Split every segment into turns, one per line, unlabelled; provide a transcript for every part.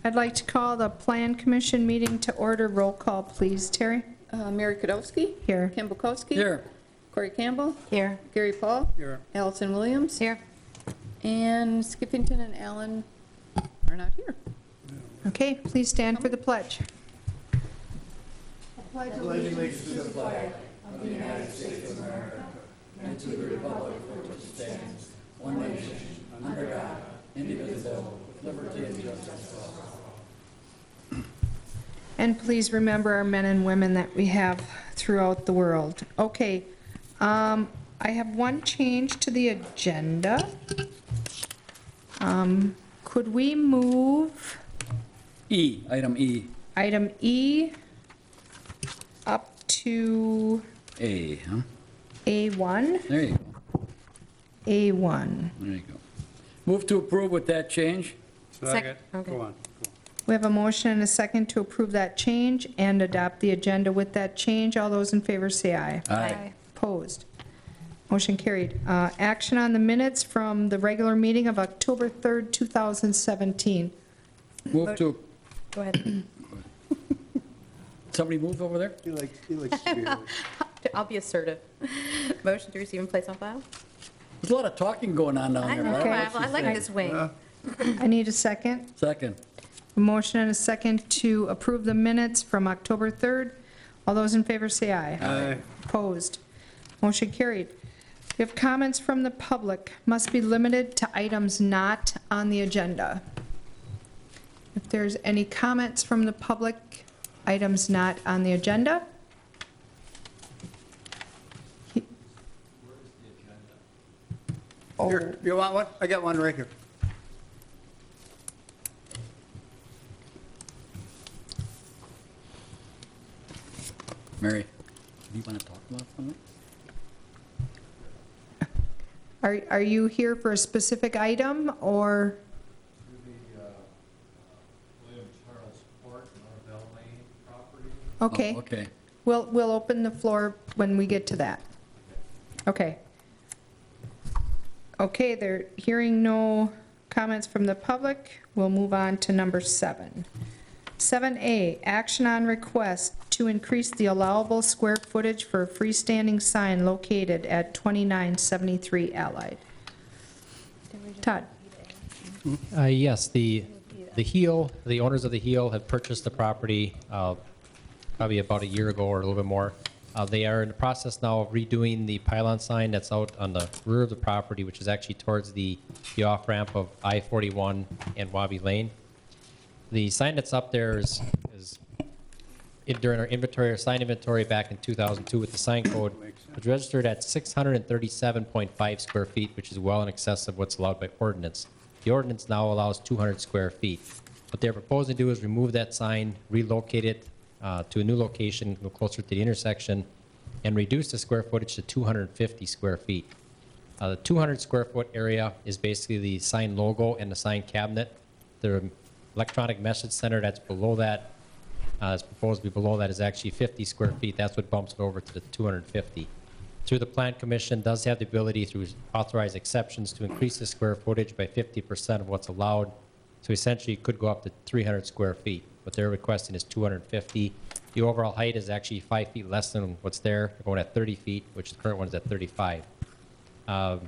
I'd like to call the Plan Commission meeting to order. Roll call, please. Terry?
Mary Kodowski.
Here.
Kim Bukowski.
Here.
Corey Campbell.
Here.
Gary Paul.
Here.
Allison Williams.
Here.
And Skippington and Allen are not here.
Okay, please stand for the pledge. And please remember our men and women that we have throughout the world. Okay, I have one change to the agenda. Could we move
Item E.
item E up to
A, huh?
A1?
There you go.
A1.
There you go. Move to approve with that change?
Second. Okay.
Go on.
We have a motion and a second to approve that change and adopt the agenda with that change. All those in favor say aye.
Aye.
Opposed? Motion carried. Action on the minutes from the regular meeting of October 3rd, 2017.
Move to,
Go ahead.
somebody move over there?
He likes to be early.
I'll be assertive. Motion to receive and place on file?
There's a lot of talking going on down
I
there.
know,
right?
I like this wing.
I need a second.
Second.
A motion and a second to approve the minutes from October 3rd. All those in favor say aye.
Aye.
Opposed? Motion carried. We have comments from the public. Must be limited to items not on the agenda. If there's any comments from the public, items not on the agenda?
Here, you want one? I got one right here.
Mary, do you want to talk about something?
Are you here for a specific item, or?
William Charles Court, Norvell Lane property.
Okay,
Oh, okay.
we'll open the floor when we get to that. Okay. Okay, they're hearing no comments from the public. We'll move on to number 7. 7A, action on request to increase the allowable square footage for a freestanding sign located at 2973 Allied. Todd?
Yes, the owners of the Heel have purchased the property probably about a year ago or a little bit more. They are in the process now of redoing the pylon sign that's out on the rear of the property, which is actually towards the off-ramp of I-41 and Wabi Lane. The sign that's up there is during our inventory, our sign inventory back in 2002 with the sign code, was registered at 637.5 square feet, which is well in excess of what's allowed by ordinance. The ordinance now allows 200 square feet. What they're proposing to do is remove that sign, relocate it to a new location, go closer to the intersection, and reduce the square footage to 250 square feet. The 200 square foot area is basically the sign logo and the sign cabinet. The electronic message center that's below that, is proposed to be below that, is actually 50 square feet. That's what bumps it over to the 250. Through the Plan Commission does have the ability through authorized exceptions to increase the square footage by 50% of what's allowed. So essentially it could go up to 300 square feet. What they're requesting is 250. The overall height is actually 5 feet less than what's there. They're going at 30 feet, which the current one is at 35. The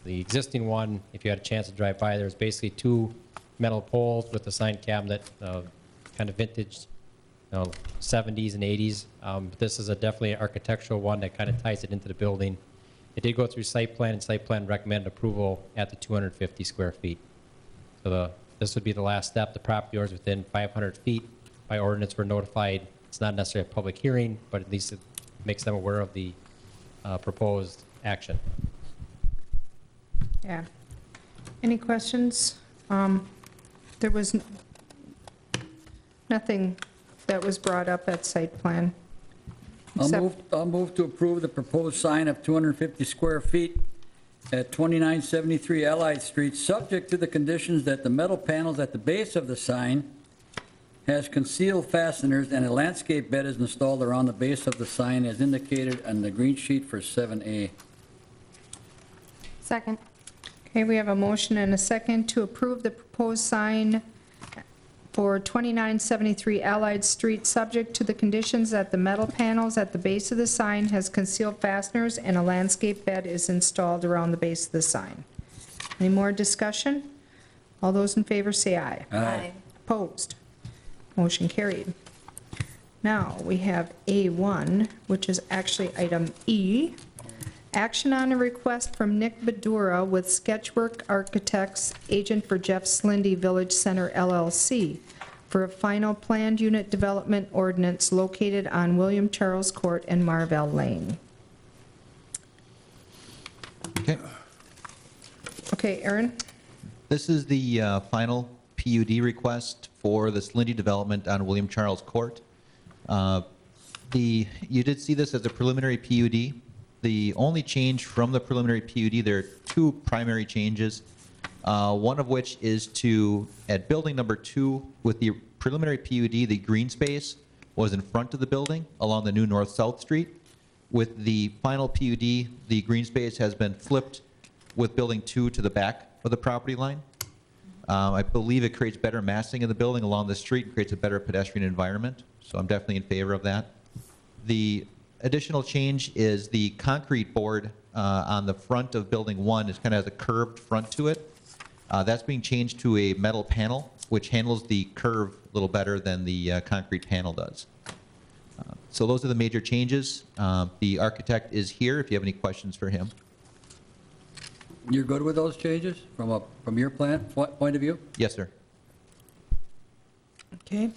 existing one, if you had a chance to drive by, there's basically 2 metal poles with a sign cabinet, kind of vintage, 70s and 80s. This is definitely an architectural one that kind of ties it into the building. It did go through site plan, and site plan recommended approval at the 250 square feet. So this would be the last step. The property owners within 500 feet by ordinance were notified. It's not necessarily a public hearing, but at least it makes them aware of the proposed action.
Yeah. Any questions? There was nothing that was brought up at site plan.
I'll move to approve the proposed sign of 250 square feet at 2973 Allied Street, subject to the conditions that the metal panels at the base of the sign has concealed fasteners and a landscape bed is installed around the base of the sign as indicated on the green sheet for 7A.
Second.
Okay, we have a motion and a second to approve the proposed sign for 2973 Allied Street, subject to the conditions that the metal panels at the base of the sign has concealed fasteners and a landscape bed is installed around the base of the sign. Any more discussion? All those in favor say aye.
Aye.
Opposed? Motion carried. Now, we have A1, which is actually item E. Action on a request from Nick Badura with Sketchwork Architects, agent for Jeff Slindy Village Center LLC, for a final planned unit development ordinance located on William Charles Court and Marvell Lane.
Okay,
Okay, Aaron?
this is the final PUD request for this Lindy development on William Charles Court. You did see this as a preliminary PUD. The only change from the preliminary PUD, there are two primary changes. One of which is to, at building number 2, with the preliminary PUD, the green space was in front of the building along the new north-south street. With the final PUD, the green space has been flipped with building 2 to the back of the property line. I believe it creates better massing in the building along the street and creates a better pedestrian environment, so I'm definitely in favor of that. The additional change is the concrete board on the front of building 1 is kind of has a curved front to it. That's being changed to a metal panel, which handles the curve a little better than the concrete panel does. So those are the major changes. The architect is here if you have any questions for him.
You're good with those changes from your point of view?
Yes, sir.
Okay.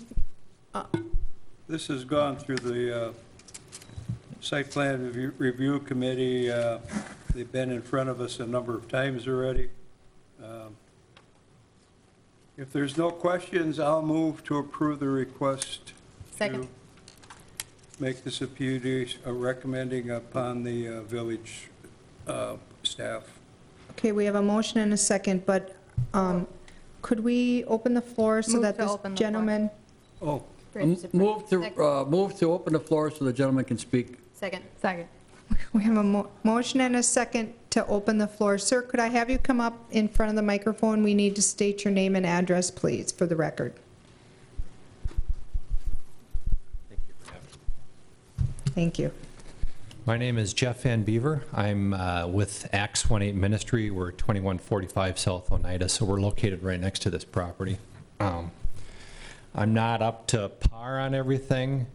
This has gone through the site plan review committee. They've been in front of us a number of times already. If there's no questions, I'll move to approve the request.
Second.
To make this a PUD, recommending upon the village staff.
Okay, we have a motion and a second, but could we open the floor so
Move
that
to
this
open the floor.
gentleman?
Oh,
Move to open the floor so the gentleman can speak.
Second.
We have a motion and a second to open the floor. Sir, could I have you come up in front of the microphone? We need to state your name and address, please, for the record. Thank you.
My name is Jeff Van Beaver. I'm with Acts 18 Ministry. We're 2145 South Oneida, so we're located right next to this property. I'm not up to par on everything,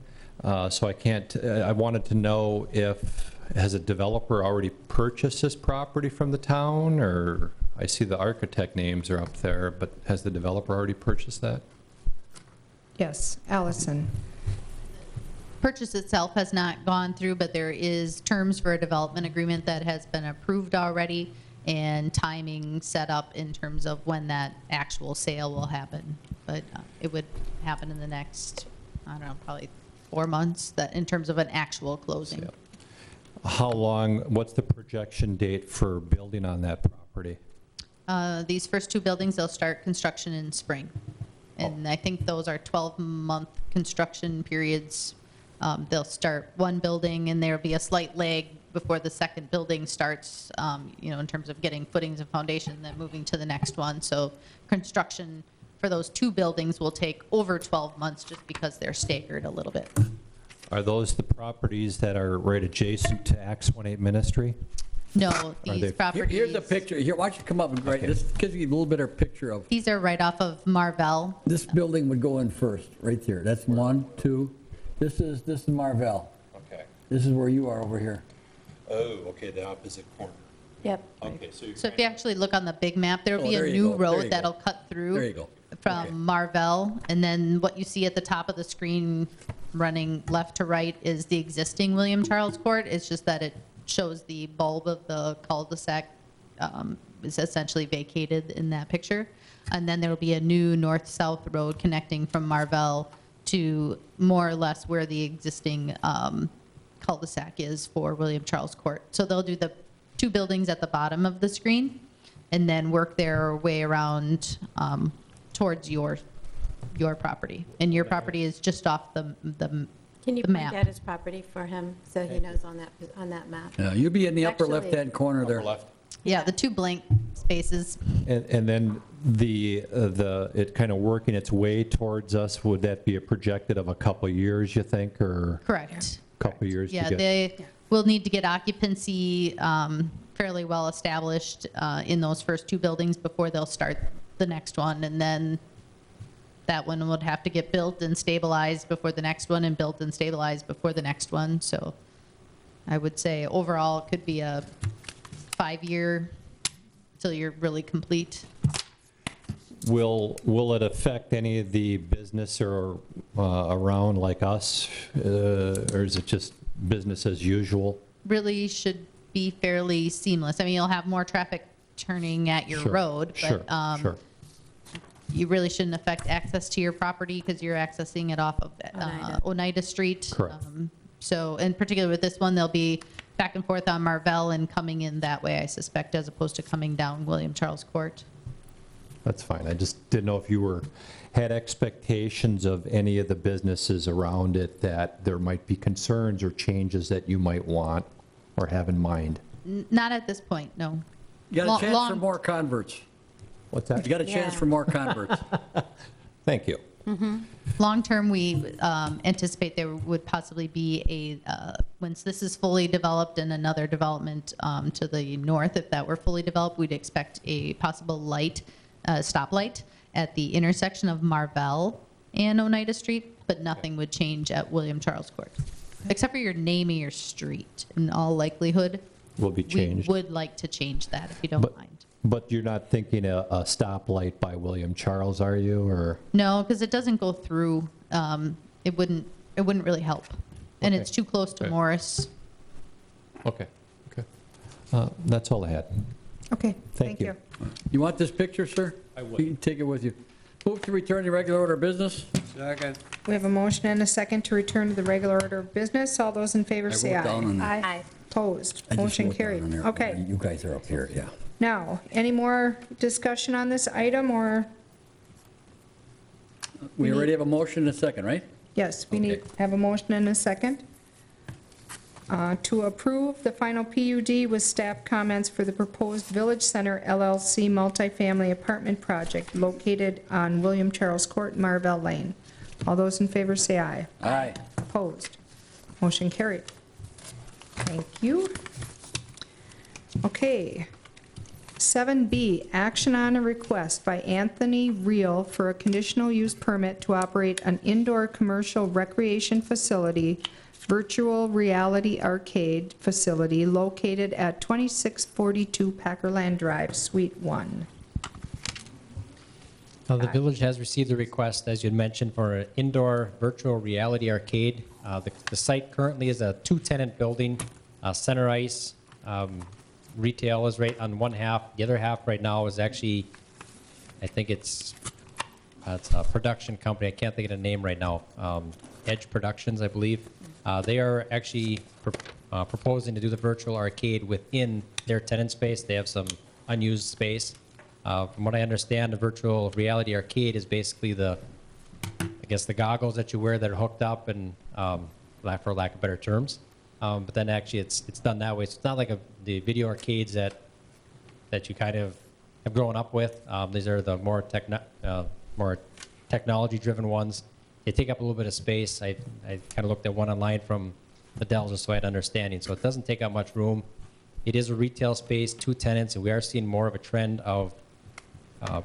so I can't, I wanted to know if, has a developer already purchased this property from the town, or I see the architect names are up there, but has the developer already purchased that?
Yes, Allison.
Purchase itself has not gone through, but there is terms for a development agreement that has been approved already and timing set up in terms of when that actual sale will happen. But it would happen in the next, I don't know, probably 4 months, that in terms of an actual closing.
Yep. How long, what's the projection date for building on that property?
These first 2 buildings, they'll start construction in spring. And I think those are 12-month construction periods. They'll start one building and there'll be a slight lag before the second building starts, in terms of getting footings and foundation, then moving to the next one. So construction for those 2 buildings will take over 12 months just because they're staggered a little bit.
Are those the properties that are right adjacent to Acts 18 Ministry?
No,
they-
these properties.
Here's a picture. Here, why don't you come up and write,
Okay.
this gives you a little better picture of,
These are right off of Marvell.
this building would go in first, right there. That's 1, 2. This is Marvell.
Okay.
This is where you are over here.
Oh, okay, the opposite corner.
Yep.
Okay, so
So if you actually look on the big map, there'll
Oh,
be
there
a
you
new
go, there you
road
go.
that'll cut through.
There you go.
From
Okay.
Marvell, and then what you see at the top of the screen running left to right is the existing William Charles Court. It's just that it shows the bulb of the cul-de-sac is essentially vacated in that picture. And then there will be a new north-south road connecting from Marvell to more or less where the existing cul-de-sac is for William Charles Court. So they'll do the 2 buildings at the bottom of the screen and then work their way around towards your property. And your property is just off the
Can you
the
point
map.
out his property for him, so he knows on that map?
Yeah, you'll be in the upper
Actually-
left-hand corner there.
Upper left.
Yeah, the 2 blank spaces.
And then it kind of working its way towards us, would that be a projected of a couple years, you think, or
Correct.
a couple years to
Yeah,
get?
they will need to get occupancy fairly well established in those first 2 buildings before they'll start the next one. And then that one would have to get built and stabilized before the next one, and built and stabilized before the next one. So I would say overall, it could be a 5-year till you're really complete.
Will it affect any of the business or around like us, or is it just business as usual?
Really should be fairly seamless. I mean, you'll have more traffic turning at your
Sure,
road,
sure,
but
sure.
you really shouldn't affect access to your property because you're accessing it off of Oneida Street.
Correct.
So, and particularly with this one, they'll be back and forth on Marvell and coming in that way, I suspect, as opposed to coming down William Charles Court.
That's fine. I just didn't know if you had expectations of any of the businesses around it, that there might be concerns or changes that you might want or have in mind.
Not at this point, no.
You got a chance for
Long-
more converts.
What's that?
You got a chance for more converts.
Thank you.
Long-term, we anticipate there would possibly be once this is fully developed and another development to the north, if that were fully developed, we'd expect a possible stoplight at the intersection of Marvell and Oneida Street, but nothing would change at William Charles Court, except for your name of your street. In all likelihood,
Will be changed.
we would like to change that if you don't
But-
mind.
But you're not thinking a stoplight by William Charles, are you, or?
No, because it doesn't go through. It wouldn't really help, and
Okay.
it's too close to
Okay.
Morris.
Okay, okay. That's all I had.
Okay,
Thank
thank
you.
you.
You want this picture, sir?
I would.
You can take it with you. Move to return to regular order of business.
Second.
We have a motion and a second to return to the regular order of business. All those in favor
I
say
wrote down
aye.
on there.
Aye.
Opposed,
I just
motion
wrote down
carried.
on there.
Okay,
You guys are up here, yeah.
now, any more discussion on this item, or,
We already have a motion and a second, right?
yes, we need,
Okay.
have a motion and a second to approve the final PUD with staff comments for the proposed Village Center LLC multifamily apartment project located on William Charles Court, Marvell Lane. All those in favor say aye.
Aye.
Opposed? Motion carried. Thank you. Okay. 7B, action on a request by Anthony Reel for a conditional use permit to operate an indoor commercial recreation facility, virtual reality arcade facility located at 2642 Packerland Drive, Suite 1.
The village has received a request, as you had mentioned, for an indoor virtual reality arcade. The site currently is a 2-tenant building. Center Ice retail is right on one half. The other half right now is actually, I think it's a production company. I can't think of the name right now. Edge Productions, I believe. They are actually proposing to do the virtual arcade within their tenant space. They have some unused space. From what I understand, the virtual reality arcade is basically the goggles that you wear that are hooked up, and for lack of better terms. But then actually it's done that way. So it's not like the video arcades that you kind of have grown up with. These are the more technology-driven ones. They take up a little bit of space. I kind of looked at one online from Adele just so I had understanding. So it doesn't take up much room. It is a retail space, 2 tenants, and we are seeing more of a trend of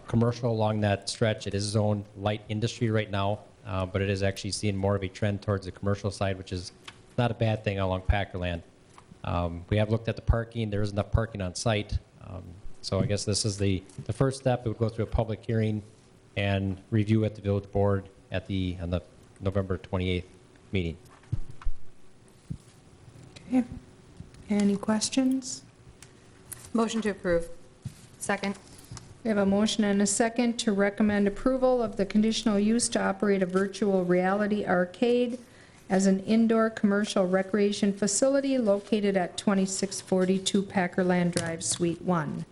commercial along that stretch. It is zoned light industry right now, but it is actually seeing more of a trend towards the commercial side, which is not a bad thing along Packerland. We have looked at the parking. There is enough parking on site. So I guess this is the first step. It would go through a public hearing and review at the village board on the November 28th meeting.
Okay. Any questions?
Motion to approve. Second.
We have a motion and a second to recommend approval of the conditional use to operate a virtual reality arcade as an indoor commercial recreation facility located at 2642 Packerland Drive, Suite 1.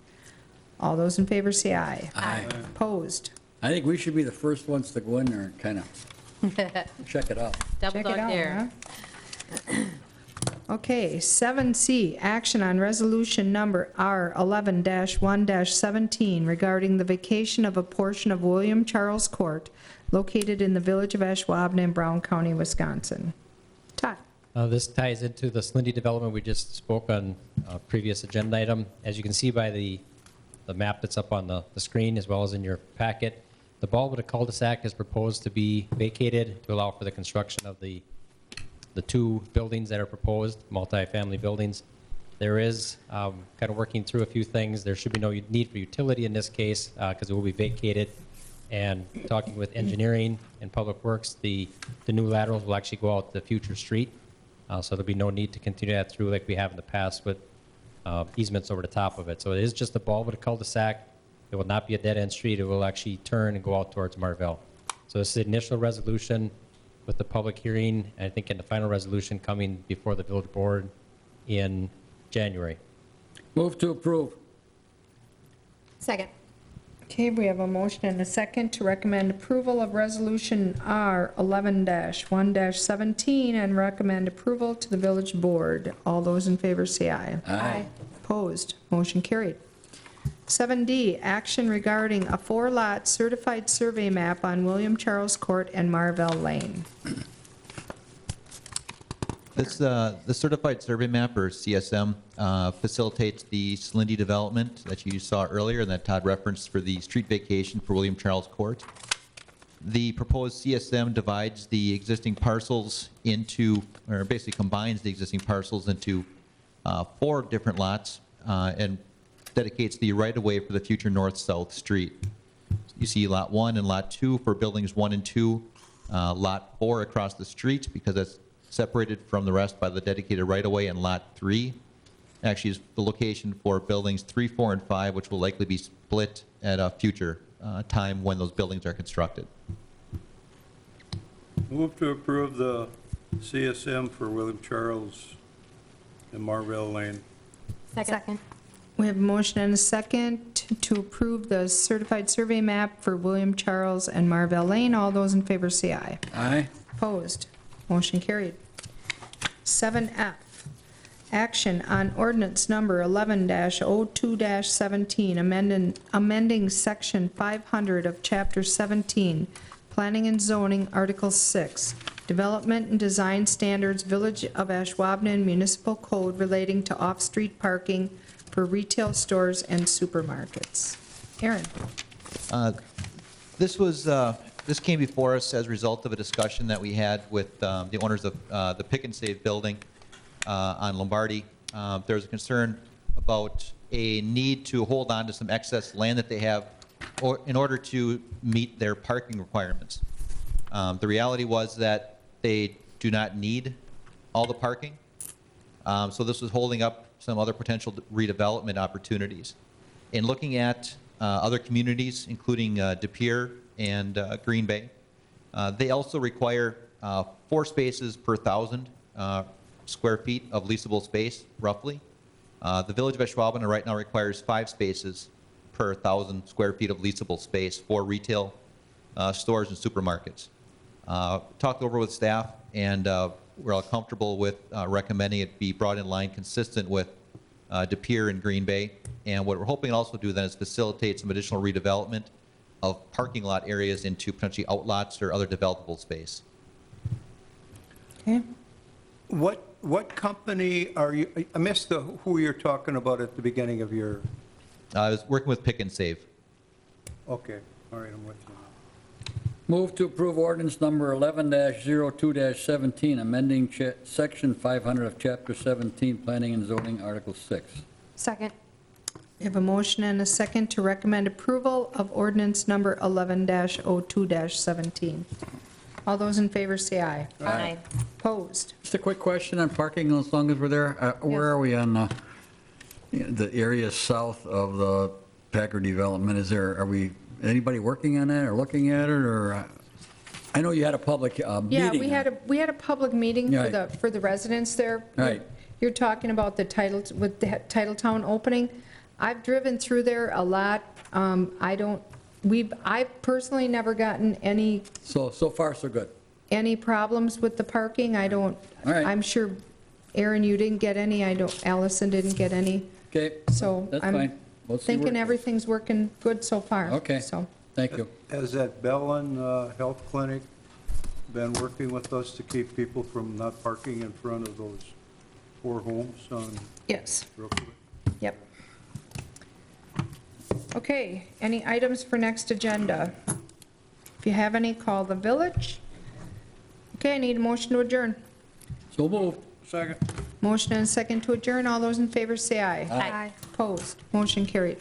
All those in favor say aye.
Aye.
Opposed?
I think we should be the first ones to go in there and kind of check it out.
Double
Check it
dog
out,
dare.
huh? Okay, 7C, action on resolution number R11-1-17 regarding the vacation of a portion of William Charles Court located in the village of Ashwaubenon in Brown County, Wisconsin. Todd?
This ties into the Slindy development we just spoke on previous agenda item. As you can see by the map that's up on the screen as well as in your packet, the bulb of the cul-de-sac is proposed to be vacated to allow for the construction of the two buildings that are proposed, multifamily buildings. There is, kind of working through a few things, there should be no need for utility in this case because it will be vacated. And talking with engineering and public works, the new laterals will actually go out the future street. So there'll be no need to continue that through like we have in the past with easements over the top of it. So it is just the bulb of the cul-de-sac. It will not be a dead-end street. It will actually turn and go out towards Marvell. So this is the initial resolution with the public hearing, and I think in the final resolution coming before the village board in January.
Move to approve.
Second.
Okay, we have a motion and a second to recommend approval of resolution R11-1-17 and recommend approval to the village board. All those in favor say aye.
Aye.
Opposed, motion carried. 7D, action regarding a 4-lot certified survey map on William Charles Court and Marvell Lane.
This, the certified survey map, or CSM, facilitates the Slindy development that you saw earlier and that Todd referenced for the street vacation for William Charles Court. The proposed CSM divides the existing parcels into, or basically combines the existing parcels into 4 different lots and dedicates the right-of-way for the future north-south street. You see Lot 1 and Lot 2 for buildings 1 and 2, Lot 4 across the street because that's separated from the rest by the dedicated right-of-way, and Lot 3 actually is the location for buildings 3, 4, and 5, which will likely be split at a future time when those buildings are constructed.
Move to approve the CSM for William Charles and Marvell Lane.
Second.
We have a motion and a second to approve the certified survey map for William Charles and Marvell Lane. All those in favor say aye.
Aye.
Opposed, motion carried. 7F, action on ordinance number 11-02-17, amending section 500 of chapter 17, planning and zoning, article 6, development and design standards, village of Ashwaubenon municipal code relating to off-street parking for retail stores and supermarkets. Aaron?
This came before us as a result of a discussion that we had with the owners of the Pick and Save building on Lombardi. There's a concern about a need to hold on to some excess land that they have in order to meet their parking requirements. The reality was that they do not need all the parking, so this was holding up some other potential redevelopment opportunities. In looking at other communities, including De Pere and Green Bay, they also require 4 spaces per 1,000 square feet of leasable space, roughly. The village of Ashwaubenon right now requires 5 spaces per 1,000 square feet of leasable space for retail stores and supermarkets. Talked over with staff, and we're all comfortable with recommending it be brought in line consistent with De Pere and Green Bay. And what we're hoping to also do then is facilitate some additional redevelopment of parking lot areas into potentially outlots or other developable space.
Okay.
What company are you, I missed who you're talking about at the beginning of your,
I was working with Pick and Save.
okay, all right, I'm with you.
Move to approve ordinance number 11-02-17, amending section 500 of chapter 17, planning and zoning, article 6.
Second.
We have a motion and a second to recommend approval of ordinance number 11-02-17. All those in favor say aye.
Aye.
Opposed?
Just a quick question on parking, as long as we're there. Where are we on the area south of the Packer development? Are we, anybody working on that or looking at it, or? I know you had a public meeting.
Yeah, we had a public meeting
Right.
for the residents there.
Right.
You're talking about the Titletown opening. I've driven through there a lot. I've personally never gotten any
So far, so good.
problems with the parking. I don't,
All right.
I'm sure Aaron, you didn't get any, I don't, Allison didn't get any,
Okay,
so
that's
I'm
fine. We'll see
thinking
where-
everything's working good so far.
Okay.
So,
Thank you.
Has that Bellin Health Clinic been working with us to keep people from not parking in front of those 4 homes on
yes,
Brookwood?
yep. Okay, any items for next agenda? If you have any, call the village. Okay, I need a motion to adjourn.
So moved.
Second.
Motion and second to adjourn. All those in favor say aye.
Aye.
Opposed? Motion carried.